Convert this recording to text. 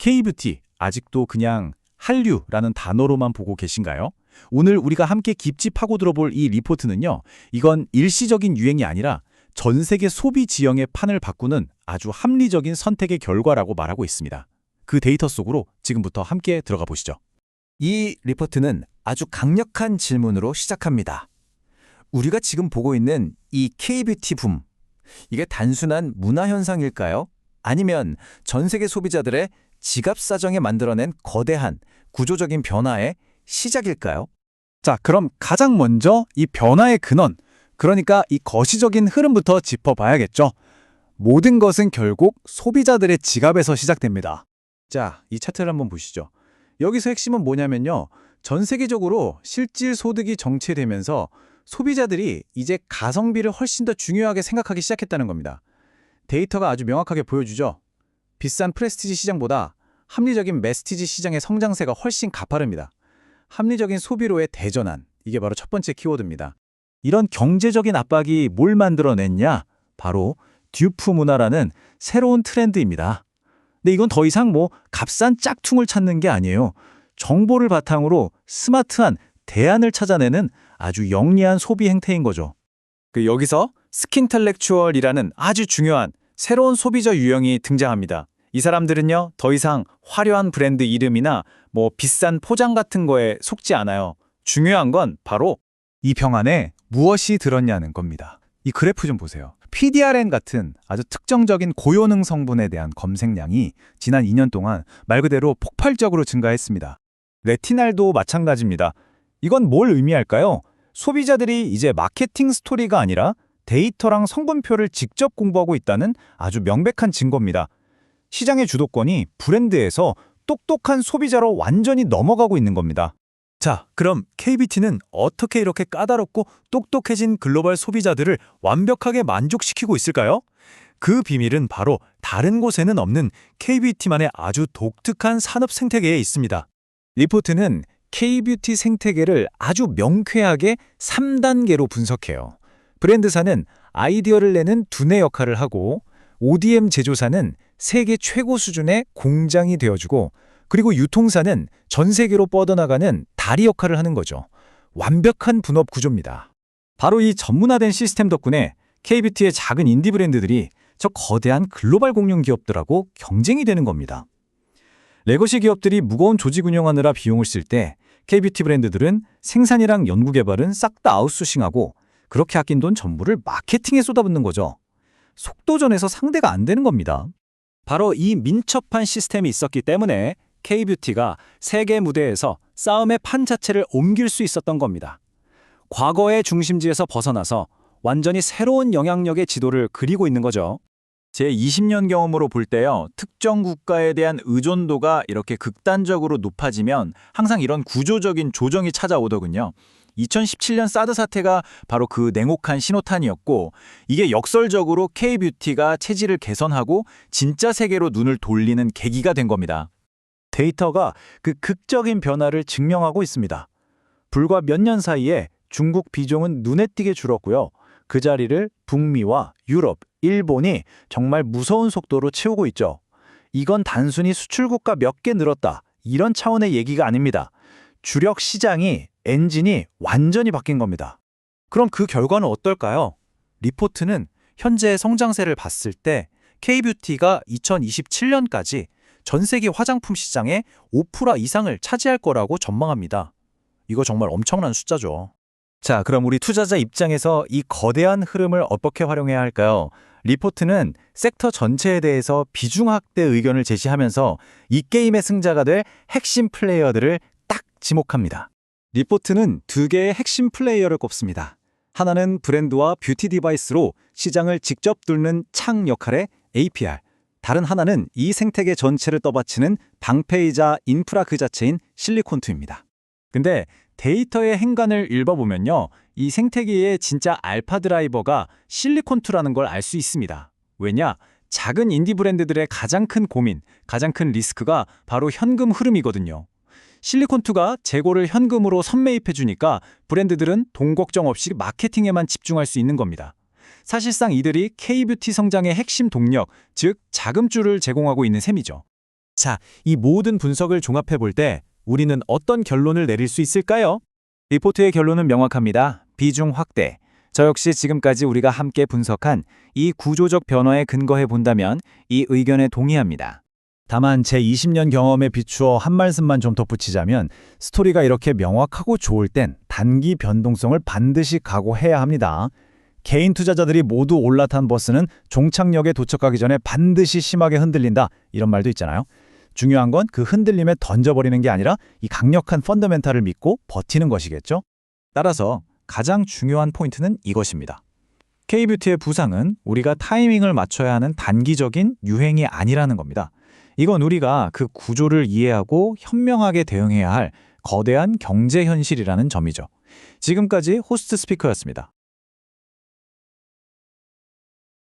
K뷰티, 아직도 그냥 한류라는 단어로만 보고 계신가요? 오늘 우리가 함께 깊이 파고 들어볼 이 리포트는요, 이건 일시적인 유행이 아니라 전 세계 소비 지형의 판을 바꾸는 아주 합리적인 선택의 결과라고 말하고 있습니다. 그 데이터 속으로 지금부터 함께 들어가 보시죠. 이 리포트는 아주 강력한 질문으로 시작합니다. 우리가 지금 보고 있는 이 K뷰티 붐, 이게 단순한 문화 현상일까요? 아니면 전 세계 소비자들의 지갑 사정에 만들어낸 거대한 구조적인 변화의 시작일까요? 자, 그럼 가장 먼저 이 변화의 근원, 그러니까 이 거시적인 흐름부터 짚어봐야겠죠. 모든 것은 결국 소비자들의 지갑에서 시작됩니다. 자, 이 차트를 한번 보시죠. 여기서 핵심은 뭐냐면요. 전 세계적으로 실질 소득이 정체되면서 소비자들이 이제 가성비를 훨씬 더 중요하게 생각하기 시작했다는 겁니다. 데이터가 아주 명확하게 보여주죠. 비싼 프레스티지 시장보다 합리적인 메스티지 시장의 성장세가 훨씬 가파릅니다. 합리적인 소비로의 대전환, 이게 바로 첫 번째 키워드입니다. 이런 경제적인 압박이 뭘 만들어냈냐? 바로 듀프 문화라는 새로운 트렌드입니다. 근데 이건 더 이상 값싼 짝퉁을 찾는 게 아니에요. 정보를 바탕으로 스마트한 대안을 찾아내는 아주 영리한 소비 행태인 거죠. 여기서 스킨텔렉추얼이라는 아주 중요한 새로운 소비자 유형이 등장합니다. 이 사람들은요, 더 이상 화려한 브랜드 이름이나 비싼 포장 같은 거에 속지 않아요. 중요한 건 바로 이 병 안에 무엇이 들었냐는 겁니다. 이 그래프 좀 보세요. PDRN 같은 아주 특정적인 고효능 성분에 대한 검색량이 지난 2년 동안 말 그대로 폭발적으로 증가했습니다. 레티날도 마찬가지입니다. 이건 뭘 의미할까요? 소비자들이 이제 마케팅 스토리가 아니라 데이터랑 성분표를 직접 공부하고 있다는 아주 명백한 증거입니다. 시장의 주도권이 브랜드에서 똑똑한 소비자로 완전히 넘어가고 있는 겁니다. 자, 그럼 K뷰티는 어떻게 이렇게 까다롭고 똑똑해진 글로벌 소비자들을 완벽하게 만족시키고 있을까요? 그 비밀은 바로 다른 곳에는 없는 K뷰티만의 아주 독특한 산업 생태계에 있습니다. 리포트는 K뷰티 생태계를 아주 명쾌하게 3단계로 분석해요. 브랜드사는 아이디어를 내는 두뇌 역할을 하고, ODM 제조사는 세계 최고 수준의 공장이 되어주고, 그리고 유통사는 전 세계로 뻗어나가는 다리 역할을 하는 거죠. 완벽한 분업 구조입니다. 바로 이 전문화된 시스템 덕분에 K뷰티의 작은 인디 브랜드들이 저 거대한 글로벌 공룡 기업들하고 경쟁이 되는 겁니다. 레거시 기업들이 무거운 조직 운영하느라 비용을 쓸 때 K뷰티 브랜드들은 생산이랑 연구개발은 싹 다 아웃소싱하고 그렇게 아낀 돈 전부를 마케팅에 쏟아붓는 거죠. 속도전에서 상대가 안 되는 겁니다. 바로 이 민첩한 시스템이 있었기 때문에 K뷰티가 세계 무대에서 싸움의 판 자체를 옮길 수 있었던 겁니다. 과거의 중심지에서 벗어나서 완전히 새로운 영향력의 지도를 그리고 있는 거죠. 제 20년 경험으로 볼 때요, 특정 국가에 대한 의존도가 이렇게 극단적으로 높아지면 항상 이런 구조적인 조정이 찾아오더군요. 2017년 사드 사태가 바로 그 냉혹한 신호탄이었고, 이게 역설적으로 K뷰티가 체질을 개선하고 진짜 세계로 눈을 돌리는 계기가 된 겁니다. 데이터가 그 극적인 변화를 증명하고 있습니다. 불과 몇 년 사이에 중국 비중은 눈에 띄게 줄었고요. 그 자리를 북미와 유럽, 일본이 정말 무서운 속도로 채우고 있죠. 이건 단순히 수출국가 몇 개 늘었다, 이런 차원의 얘기가 아닙니다. 주력 시장이, 엔진이 완전히 바뀐 겁니다. 그럼 그 결과는 어떨까요? 리포트는 현재의 성장세를 봤을 때 K뷰티가 2027년까지 전 세계 화장품 시장의 5% 이상을 차지할 거라고 전망합니다. 이거 정말 엄청난 숫자죠. 자, 그럼 우리 투자자 입장에서 이 거대한 흐름을 어떻게 활용해야 할까요? 리포트는 섹터 전체에 대해서 비중 확대 의견을 제시하면서 이 게임의 승자가 될 핵심 플레이어들을 딱 지목합니다. 리포트는 두 개의 핵심 플레이어를 꼽습니다. 하나는 브랜드와 뷰티 디바이스로 시장을 직접 뚫는 창 역할의 APR, 다른 하나는 이 생태계 전체를 떠받치는 방패이자 인프라 그 자체인 실리콘투입니다. 근데 데이터의 행간을 읽어보면요, 이 생태계의 진짜 알파 드라이버가 실리콘투라는 걸 알 수 있습니다. 왜냐? 작은 인디 브랜드들의 가장 큰 고민, 가장 큰 리스크가 바로 현금 흐름이거든요. 실리콘투가 재고를 현금으로 선매입해주니까 브랜드들은 돈 걱정 없이 마케팅에만 집중할 수 있는 겁니다. 사실상 이들이 K뷰티 성장의 핵심 동력, 즉 자금줄을 제공하고 있는 셈이죠. 자, 이 모든 분석을 종합해 볼 때 우리는 어떤 결론을 내릴 수 있을까요? 리포트의 결론은 명확합니다. 비중 확대. 저 역시 지금까지 우리가 함께 분석한 이 구조적 변화에 근거해 본다면 이 의견에 동의합니다. 다만 제 20년 경험에 비추어 한 말씀만 좀 덧붙이자면 스토리가 이렇게 명확하고 좋을 땐 단기 변동성을 반드시 각오해야 합니다. 개인 투자자들이 모두 올라탄 버스는 종착역에 도착하기 전에 반드시 심하게 흔들린다. 이런 말도 있잖아요. 중요한 건 그 흔들림에 던져버리는 게 아니라 이 강력한 펀더멘탈을 믿고 버티는 것이겠죠. 따라서 가장 중요한 포인트는 이것입니다. K뷰티의 부상은 우리가 타이밍을 맞춰야 하는 단기적인 유행이 아니라는 겁니다. 이건 우리가 그 구조를 이해하고 현명하게 대응해야 할 거대한 경제 현실이라는 점이죠. 지금까지 호스트 스피커였습니다.